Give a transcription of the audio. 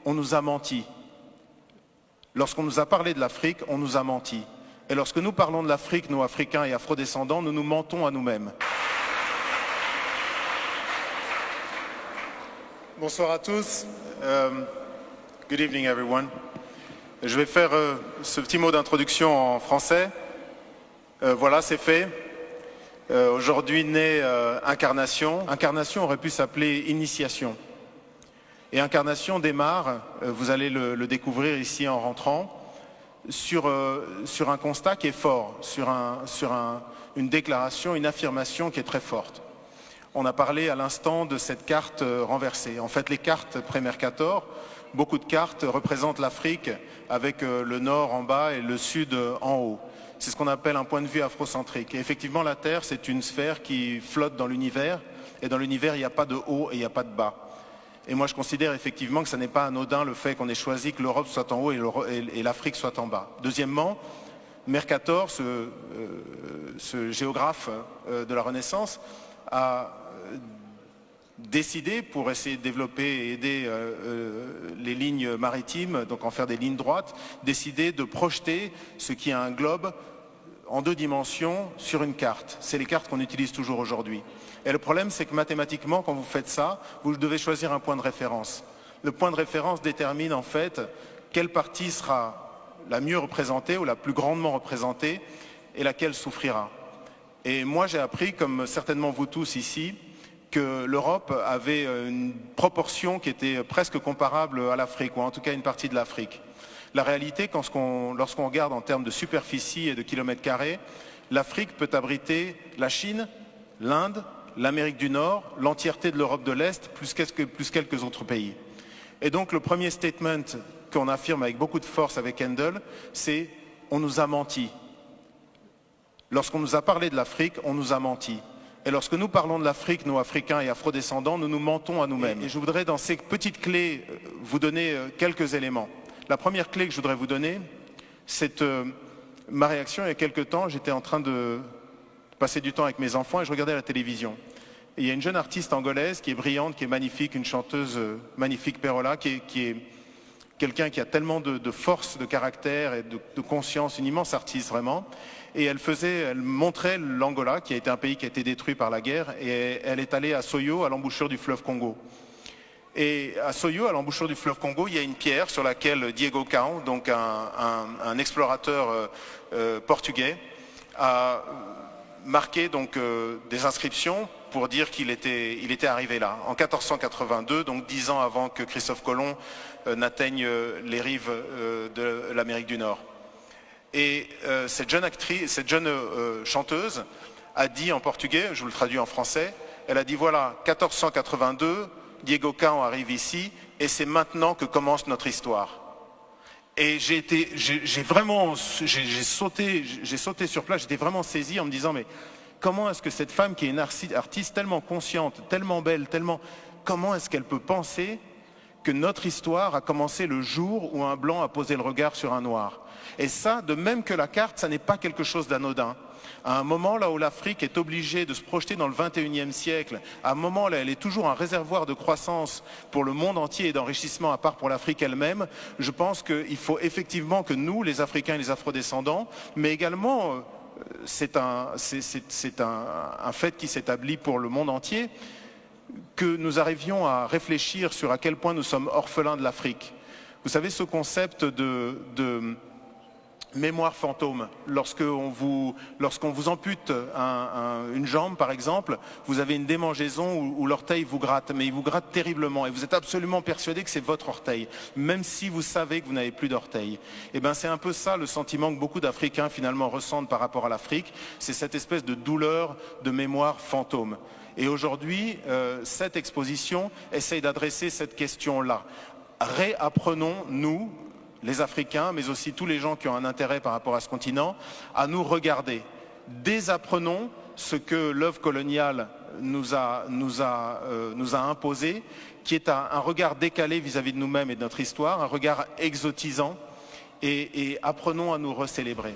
on nous a menti. Lorsqu'on nous a parlé de l'Afrique, on nous a menti. Et lorsque nous parlons de l'Afrique, nous, Africains et Afrodescendants, nous nous mentons à nous-mêmes. Bonsoir à tous. Good evening, everyone. Je vais faire ce petit mot d'introduction en français. Voilà, c'est fait. Aujourd'hui naît Incarnation. Incarnation aurait pu s'appeler Initiation. Et Incarnation démarre, vous allez le découvrir ici en rentrant, sur un constat qui est fort, sur une déclaration, une affirmation qui est très forte. On a parlé à l'instant de cette carte renversée. En fait, les cartes pré-Mercator, beaucoup de cartes représentent l'Afrique avec le nord en bas et le sud en haut. C'est ce qu'on appelle un point de vue afrocentrique. Et effectivement, la Terre, c'est une sphère qui flotte dans l'univers. Et dans l'univers, il n'y a pas de haut et il n'y a pas de bas. Et moi, je considère effectivement que ce n'est pas anodin le fait qu'on ait choisi que l'Europe soit en haut et l'Afrique soit en bas. Deuxièmement, Mercator, ce géographe de la Renaissance, a décidé, pour essayer de développer et aider les lignes maritimes, donc en faire des lignes droites, décidé de projeter ce qui est un globe en 2 dimensions sur une carte. C'est les cartes qu'on utilise toujours aujourd'hui. Et le problème, c'est que mathématiquement, quand vous faites ça, vous devez choisir un point de référence. Le point de référence détermine en fait quelle partie sera la mieux représentée ou la plus grandement représentée et laquelle souffrira. Et moi, j'ai appris, comme certainement vous tous ici, que l'Europe avait une proportion qui était presque comparable à l'Afrique, ou en tout cas une partie de l'Afrique. La réalité, lorsqu'on regarde en termes de superficie et de kilomètres carrés, l'Afrique peut abriter la Chine, l'Inde, l'Amérique du Nord, l'entièreté de l'Europe de l'Est, plus quelques autres pays. Et donc le premier statement qu'on affirme avec beaucoup de force avec Handel, c'est « on nous a menti ». Lorsqu'on nous a parlé de l'Afrique, on nous a menti. Et lorsque nous parlons de l'Afrique, nous, Africains et Afrodescendants, nous nous mentons à nous-mêmes. Et je voudrais, dans ces petites clés, vous donner quelques éléments. La première clé que je voudrais vous donner, c'est ma réaction il y a quelques temps. J'étais en train de passer du temps avec mes enfants et je regardais la télévision. Et il y a une jeune artiste angolaise qui est brillante, qui est magnifique, une chanteuse magnifique, Perola, qui est quelqu'un qui a tellement de force, de caractère et de conscience, une immense artiste vraiment. Et elle montrait l'Angola, qui a été un pays qui a été détruit par la guerre, et elle est allée à Soyo, à l'embouchure du fleuve Congo. Et à Soyo, à l'embouchure du fleuve Congo, il y a une pierre sur laquelle Diego Cao, donc un explorateur portugais, a marqué donc des inscriptions pour dire qu'il était arrivé là, en 1482, donc 10 ans avant que Christophe Colomb n'atteigne les rives de l'Amérique du Nord. Et cette jeune chanteuse a dit en portugais, je vous le traduis en français, elle a dit voilà, 1482, Diego Cao arrive ici et c'est maintenant que commence notre histoire. Et j'ai sauté sur place, j'étais vraiment saisi en me disant mais comment est-ce que cette femme qui est une artiste tellement consciente, tellement belle, comment est-ce qu'elle peut penser que notre histoire a commencé le jour où un blanc a posé le regard sur un noir? Et ça, de même que la carte, ça n'est pas quelque chose d'anodin. À un moment là où l'Afrique est obligée de se projeter dans le 21e siècle, à un moment là elle est toujours un réservoir de croissance pour le monde entier et d'enrichissement à part pour l'Afrique elle-même, je pense qu'il faut effectivement que nous, les Africains et les Afrodescendants, mais également, c'est un fait qui s'établit pour le monde entier, que nous arrivions à réfléchir sur à quel point nous sommes orphelins de l'Afrique. Vous savez, ce concept de mémoire fantôme, lorsqu'on vous ampute une jambe par exemple, vous avez une démangeaison où l'orteil vous gratte, mais il vous gratte terriblement et vous êtes absolument persuadé que c'est votre orteil, même si vous savez que vous n'avez plus d'orteil. Et bien c'est un peu ça le sentiment que beaucoup d'Africains finalement ressentent par rapport à l'Afrique, c'est cette espèce de douleur de mémoire fantôme. Et aujourd'hui, cette exposition essaye d'adresser cette question-là. Réapprenons, nous, les Africains, mais aussi tous les gens qui ont un intérêt par rapport à ce continent, à nous regarder. Désapprenons ce que l'œuvre coloniale nous a imposé, qui est un regard décalé vis-à-vis de nous-mêmes et de notre histoire, un regard exotisant, et apprenons à nous recélébrer.